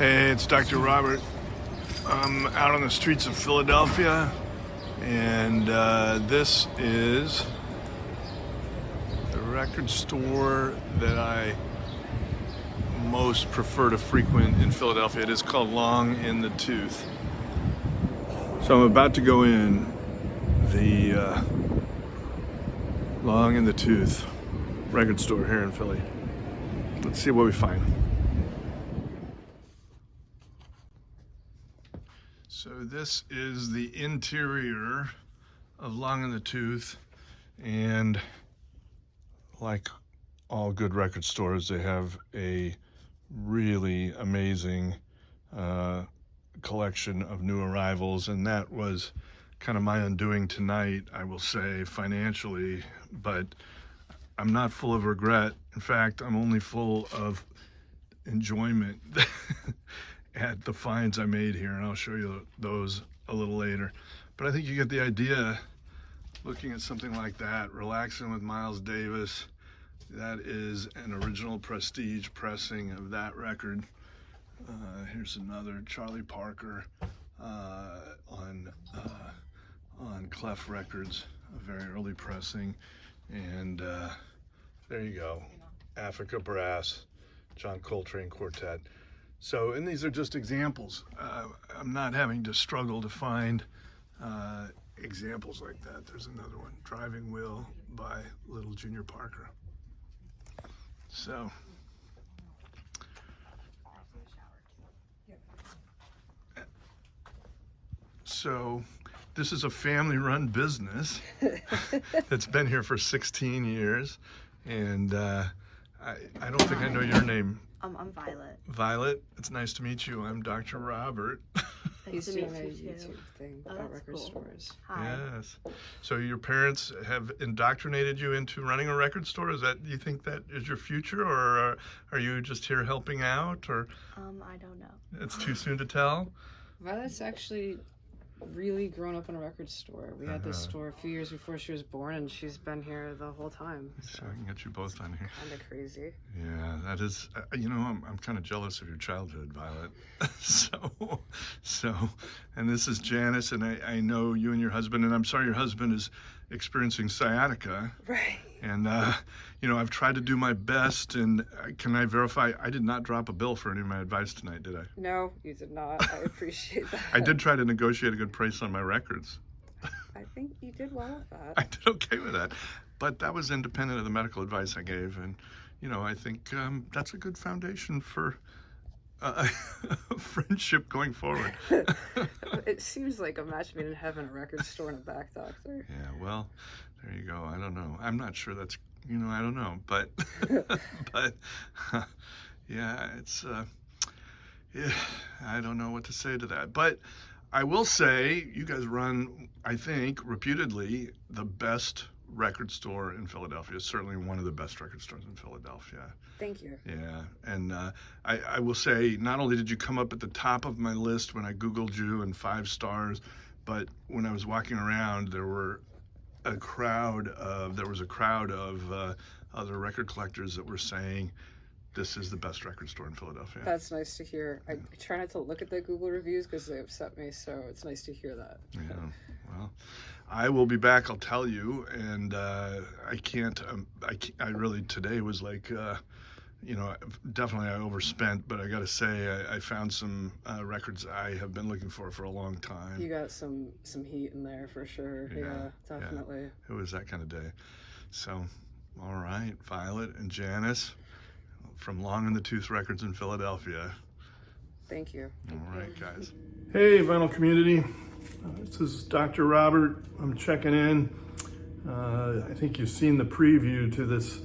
Hey, it's Dr. Robert. I'm out on the streets of Philadelphia, and this is the record store that I most prefer to frequent in Philadelphia. It is called Long in the Tooth. So I'm about to go in the Long in the Tooth record store here in Philly. Let's see what we find. So this is the interior of Long in the Tooth, and like all good record stores, they have a really amazing collection of new arrivals, and that was kind of my undoing tonight, I will say, financially, but I'm not full of regret. In fact, I'm only full of enjoyment at the finds I made here, and I'll show you those a little later. But I think you get the idea looking at something like that. Relaxing with Miles Davis. That is an original Prestige pressing of that record. Here's another Charlie Parker on Clef Records, a very early pressing. And there you go, Africa Brass, John Coltrane Quartet. So, and these are just examples. I'm not having to struggle to find examples like that. There's another one, Driving Will by Little Junior Parker. So this is a family-run business that's been here for 16 years, and I don't think I know your name. I'm Violet. Violet, it's nice to meet you. I'm Dr. Robert. Nice to doing meet a you too. YouTube thing Oh, about that's record cool. stores. Hi. Yes. So your parents have indoctrinated you into running a record store? Is that, you think that is your future, or are you just here helping out, or I don't know. it's too soon to tell? Violet's actually really grown up in a record store. We had this store a few years before she was born, and she's been here the whole time. So I can get you both on here. Kind of crazy. Yeah, that is, I'm kind of jealous of your childhood, Violet. so, and this is Janice, and I know you and your husband, and I'm sorry your husband is experiencing sciatica. Right. And, I've tried to do my best, and can I verify, I did not drop a bill for any of my advice tonight, did I? No, you did not. I appreciate that. I did try to negotiate a good price on my records. I think you did well with that. I did okay with that. But that was independent of the medical advice I gave, and, I think that's a good foundation for friendship going forward. It seems like a match made in heaven, a record store and a back doctor. Yeah, well, there you go. I don't know. I'm not sure that's, I don't know. But, yeah, it's, yeah, I don't know what to say to that. But I will say you guys run, I think, reputedly the best record store in Philadelphia. Certainly one of the best record stores in Philadelphia. Thank you. Yeah, and I will say, not only did you come up at the top of my list when I Googled you and 5 stars, but when I was walking around, there was a crowd of other record collectors that were saying this is the best record store in Philadelphia. That's nice to hear. I try not to look at the Google reviews because they upset me, so it's nice to hear that. Yeah, well, I will be back, I'll tell you, and I really, today was like, definitely I overspent, but I gotta say, I found some records I have been looking for a long time. You got some heat in there for sure. Yeah, definitely. Yeah. It was that kind of day. So, all right, Violet and Janice from Long in the Tooth Records in Philadelphia. Thank you. All right, guys. Hey, vinyl community. This is Dr. Robert. I'm checking in. I think you've seen the preview to this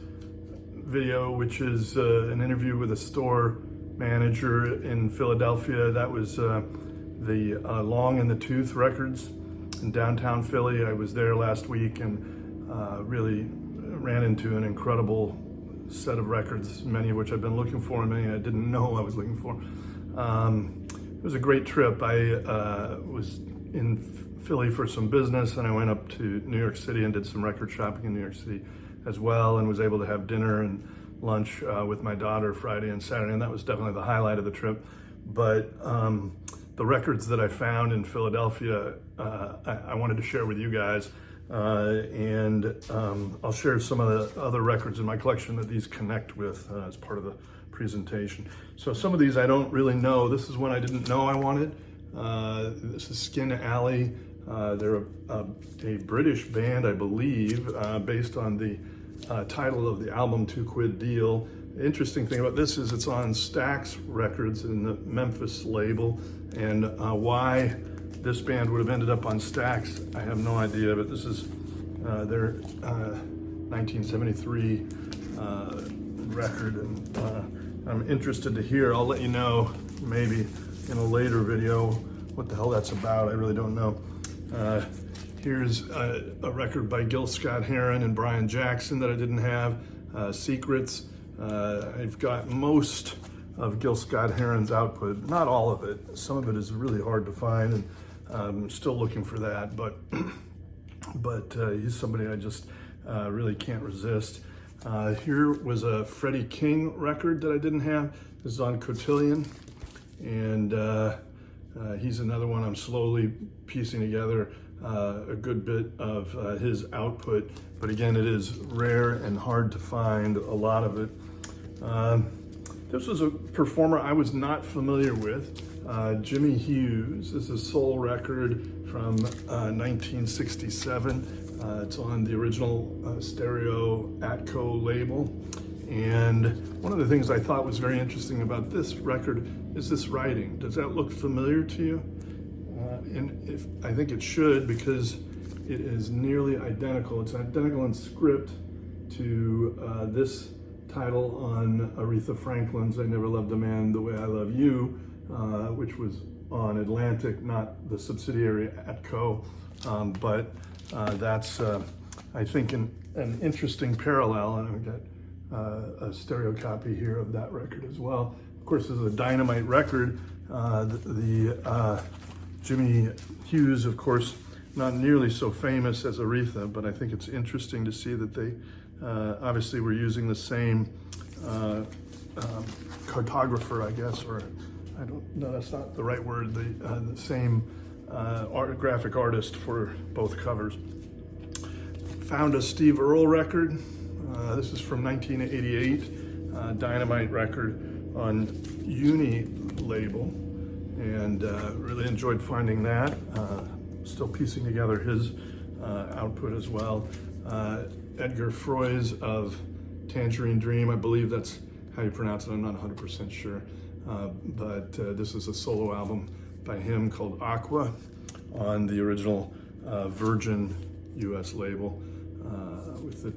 video, which is an interview with a store manager in Philadelphia. That was the Long in the Tooth Records in downtown Philly. I was there last week and really ran into an incredible set of records, many of which I've been looking for and many I didn't know I was looking for. It was a great trip. I was in Philly for some business, and I went up to New York City and did some record shopping in New York City as well, and was able to have dinner and lunch with my daughter Friday and Saturday, and that was definitely the highlight of the trip. but the records that I found in Philadelphia, I wanted to share with you guys. And I'll share some of the other records in my collection that these connect with as part of the presentation. So some of these I don't really know. This is one I didn't know I wanted. This is Skin Alley. They're a British band, I believe, based on the title of the album, 2 Quid Deal. The interesting thing about this is it's on Stax Records in the Memphis label, and why this band would have ended up on Stax, I have no idea, but this is their 1973 record, and I'm interested to hear. I'll let you know maybe in a later video what the hell that's about. I really don't know. Here's a record by Gil Scott-Heron and Brian Jackson that I didn't have, Secrets. I've got most of Gil Scott-Heron's output, not all of it. Some of it is really hard to find, and I'm still looking for that, but he's somebody I just really can't resist. Here was a Freddie King record that I didn't have. This is on Cotillion, and he's another one I'm slowly piecing together a good bit of his output, but again, it is rare and hard to find a lot of it. This was a performer I was not familiar with, Jimmy Hughes. This is a soul record from 1967. It's on the original stereo Atco label. And one of the things I thought was very interesting about this record is this writing. Does that look familiar to you? And I think it should, because it is nearly identical. It's identical in script to this title on Aretha Franklin's I Never Loved a Man the Way I Love You, which was on Atlantic, not the subsidiary Atco. But that's, I think, an interesting parallel, and I've got a stereo copy here of that record as well. Of course, this is a dynamite record. Jimmy Hughes, of course, not nearly so famous as Aretha, but I think it's interesting to see that they obviously were using the same cartographer, I guess, or I don't know, that's not the right word, the same graphic artist for both covers. Found a Steve Earle record. This is from 1988, Dynamite record on Uni label, and really enjoyed finding that. Still piecing together his output as well. Edgar Froese of Tangerine Dream, I believe that's how you pronounce it, I'm not 100% sure. But this is a solo album by him called Aqua on the original Virgin US label, with the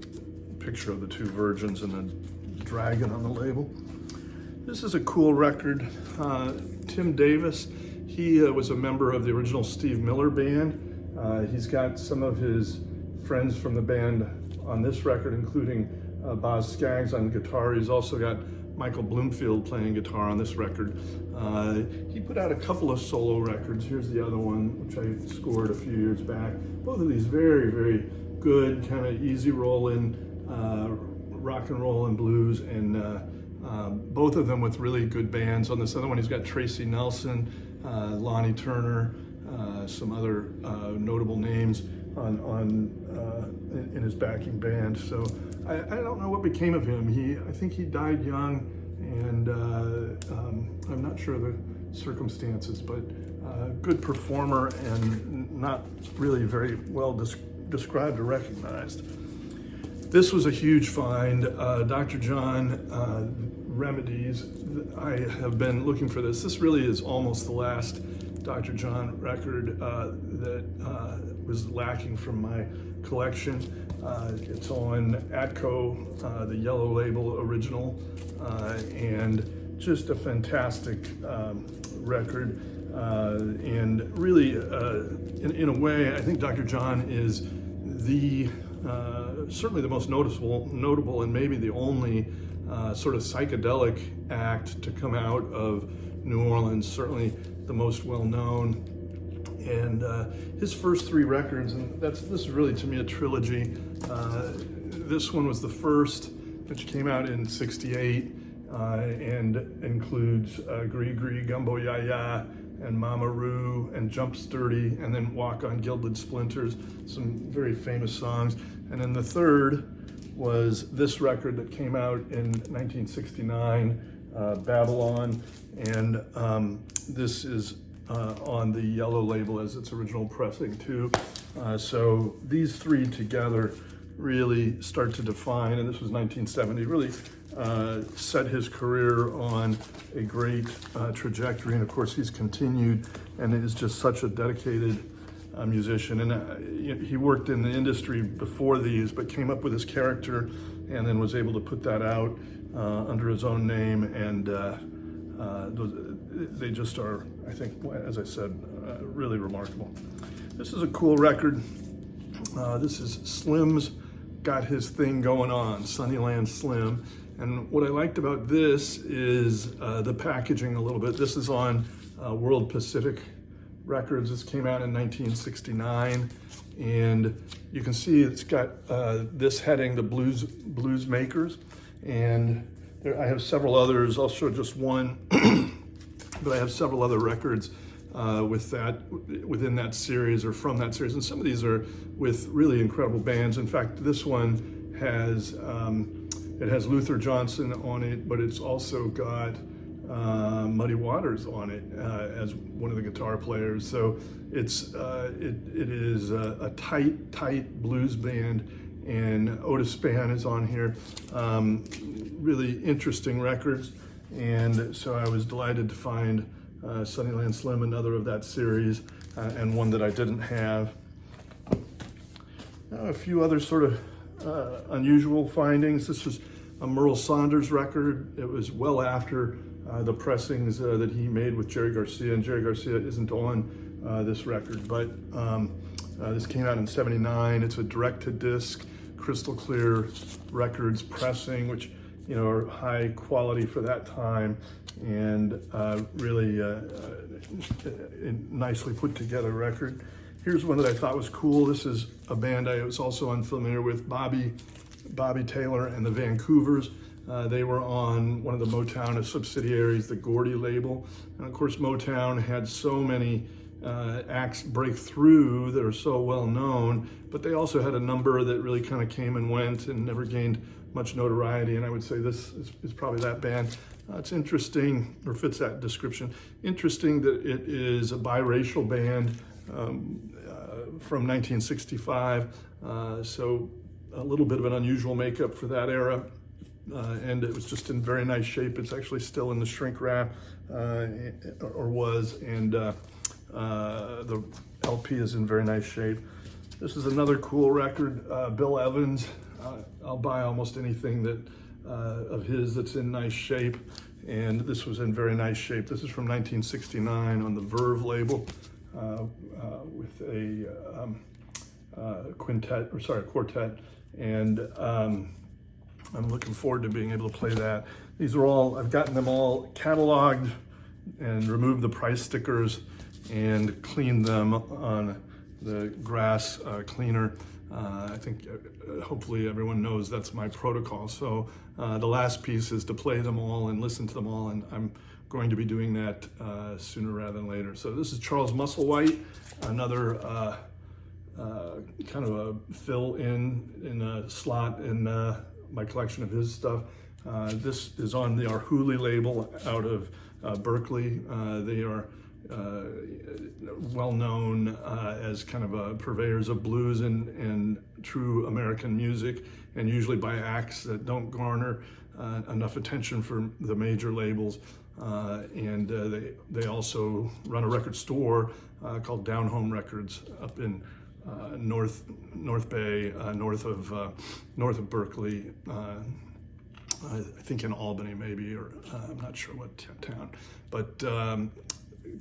picture of the 2 virgins and a dragon on the label. This is a cool record. Tim Davis, he was a member of the original Steve Miller Band. He's got some of his friends from the band on this record, including Boz Scaggs on guitar. He's also got Michael Bloomfield playing guitar on this record. He put out a couple of solo records. Here's the other one, which I scored a few years back. Both of these very, very good, kind of easy rolling rock and roll and blues, and both of them with really good bands. On this other one, he's got Tracy Nelson, Lonnie Turner, some other notable names in his backing band. So I don't know what became of him. I think he died young, and I'm not sure the circumstances, but good performer and not really very well described or recognized. This was a huge find. Dr. John Remedies. I have been looking for this. This really is almost the last Dr. John record that was lacking from my collection. It's on Atco, the yellow label original, and just a fantastic record. And really, in a way, I think Dr. John is certainly the most notable and maybe the only sort of psychedelic act to come out of New Orleans, certainly the most well-known. And his first 3 records, and this is really to me a trilogy. This one was the first, which came out in '68, and includes Gree Gree, Gumbo Ya Ya, and Mama Roo, and Jump Sturdy, and then Walk on Gilded Splinters, some very famous songs. And then the third was this record that came out in 1969, Babylon, and this is on the yellow label as its original pressing too. So these three together really start to define, and this was 1970, really set his career on a great trajectory. And of course he's continued and is just such a dedicated musician. And he worked in the industry before these, but came up with his character and then was able to put that out under his own name. And they just are, I think, as I said, really remarkable. This is a cool record. This is Slim's got his thing going on, Sunnyland Slim. And what I liked about this is the packaging a little bit. This is on World Pacific Records. This came out in 1969. And you can see it's got this heading, the Blues Makers. And I have several others. I'll show just one, but I have several other records within that series or from that series. And some of these are with really incredible bands. In fact, this one has, it has Luther Johnson on it, but it's also got Muddy Waters on it as one of the guitar players. So it is a tight blues band, and Otis Spann is on here. Really interesting records, and so I was delighted to find Sunnyland Slim, another of that series, and one that I didn't have. Now, a few other sort of unusual findings. This was a Merle Saunders record. It was well after the pressings that he made with Jerry Garcia, and Jerry Garcia isn't on this record, but this came out in '79. It's a direct-to-disc, crystal clear records pressing, which are high quality for that time, and really nicely put together record. Here's one that I thought was cool. This is a band I was also unfamiliar with, Bobby Taylor and the Vancouvers. They were on one of the Motown subsidiaries, the Gordy label. And of course, Motown had so many acts break through that are so well known, but they also had a number that really kind of came and went and never gained much notoriety. And I would say this is probably that band. It's interesting, or fits that description. Interesting that it is a biracial band from 1965. So a little bit of an unusual makeup for that era. And it was just in very nice shape. It's actually still in the shrink wrap, or was, and the LP is in very nice shape. This is another cool record, Bill Evans. I'll buy almost anything that of his that's in nice shape, and this was in very nice shape. This is from 1969 on the Verve label with a quartet, and I'm looking forward to being able to play that. These are all, I've gotten them all cataloged and removed the price stickers and cleaned them on the grass cleaner. I think hopefully everyone knows that's my protocol. So the last piece is to play them all and listen to them all, and I'm going to be doing that sooner rather than later. So this is Charles Musselwhite, another kind of a fill in a slot in my collection of his stuff. This is on the Arhoolie label out of Berkeley. They are well known as kind of purveyors of blues and true American music, and usually by acts that don't garner enough attention for the major labels. And they also run a record store called Down Home Records up in North Bay, north of Berkeley. I think in Albany maybe, or I'm not sure what town, but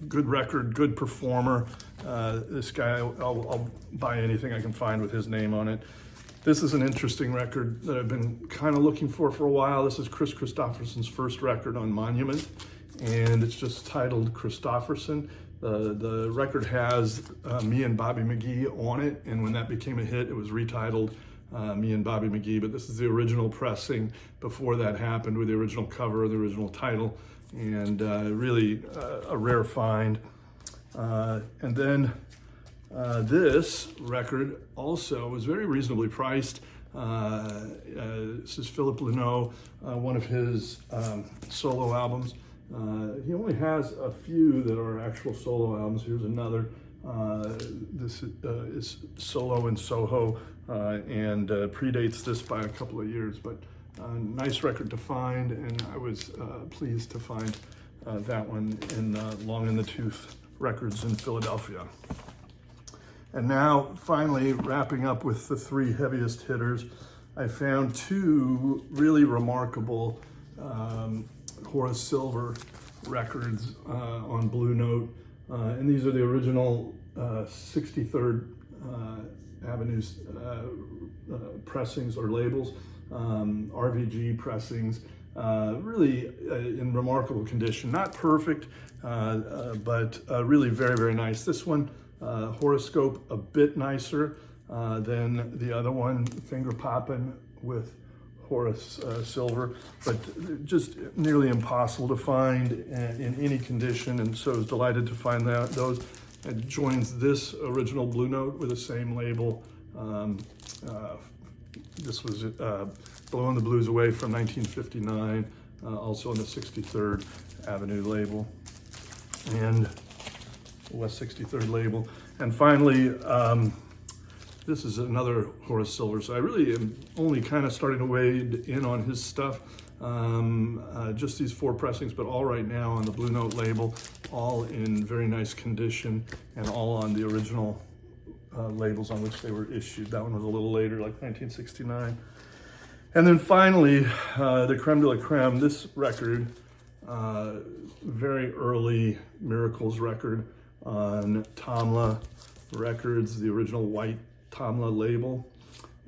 good record, good performer. This guy, I'll buy anything I can find with his name on it. This is an interesting record that I've been kind of looking for a while. This is Chris Christopherson's first record on Monument, and it's just titled Christopherson. The record has me and Bobby McGee on it, and when that became a hit, it was retitled me and Bobby McGee, but this is the original pressing before that happened, with the original cover, the original title, and really a rare find. And then this record also was very reasonably priced. This is Philippe Lenoir, one of his solo albums. He only has a few that are actual solo albums. Here's another. This is Solo in Soho, and predates this by a couple of years, but nice record to find, and I was pleased to find that one in Long in the Tooth Records in Philadelphia. And now, finally, wrapping up with the three heaviest hitters, I found two really remarkable Horace Silver records on Blue Note. And these are the original 63rd Avenue pressings or labels, RVG pressings, really in remarkable condition. Not perfect, but really very, very nice. This one, horoscope, a bit nicer than the other one, finger popping with Horace Silver, but just nearly impossible to find in any condition, and so I was delighted to find those. It joins this original Blue Note with the same label. This was Blowing the Blues Away from 1959, also on the 63rd Avenue label, and West 63rd label. And finally, this is another Horace Silver. So I really am only kind of starting to wade in on his stuff. Just these four pressings, but all right now on the Blue Note label, all in very nice condition, and all on the original labels on which they were issued. That one was a little later, like 1969. And then finally, the creme de la creme, this record, very early Miracles record on Tamla Records, the original white Tamla label,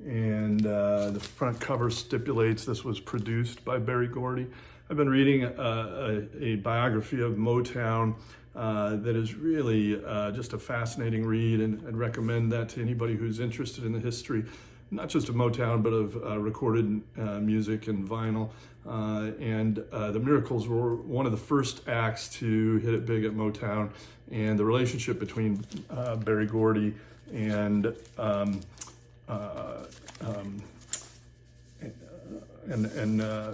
and the front cover stipulates this was produced by Berry Gordy. I've been reading a biography of Motown that is really just a fascinating read, and I'd recommend that to anybody who's interested in the history, not just of Motown, but of recorded music and vinyl. And the Miracles were one of the first acts to hit it big at Motown, and the relationship between Berry Gordy and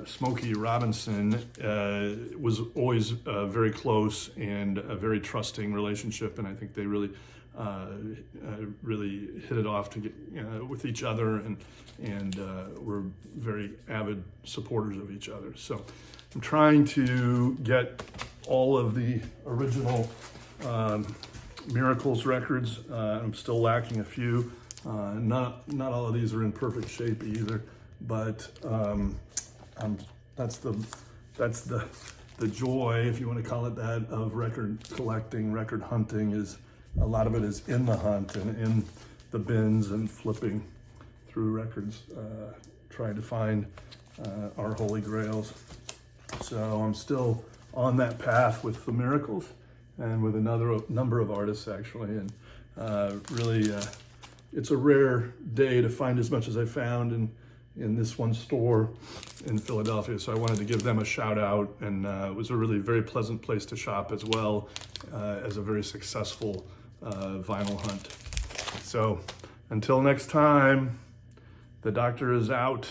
Smokey Robinson was always very close and a very trusting relationship, and I think they really really hit it off with each other, and were very avid supporters of each other. So I'm trying to get all of the original Miracles records. I'm still lacking a few. Not all of these are in perfect shape either, but that's the joy, if you want to call it that, of record collecting, record hunting. Is a lot of it is in the hunt and in the bins and flipping through records, trying to find our holy grails. So I'm still on that path with the Miracles and with another number of artists actually, and really it's a rare day to find as much as I found in this one store in Philadelphia. So I wanted to give them a shout out, and it was a really very pleasant place to shop, as well as a very successful vinyl hunt. So until next time, the doctor is out.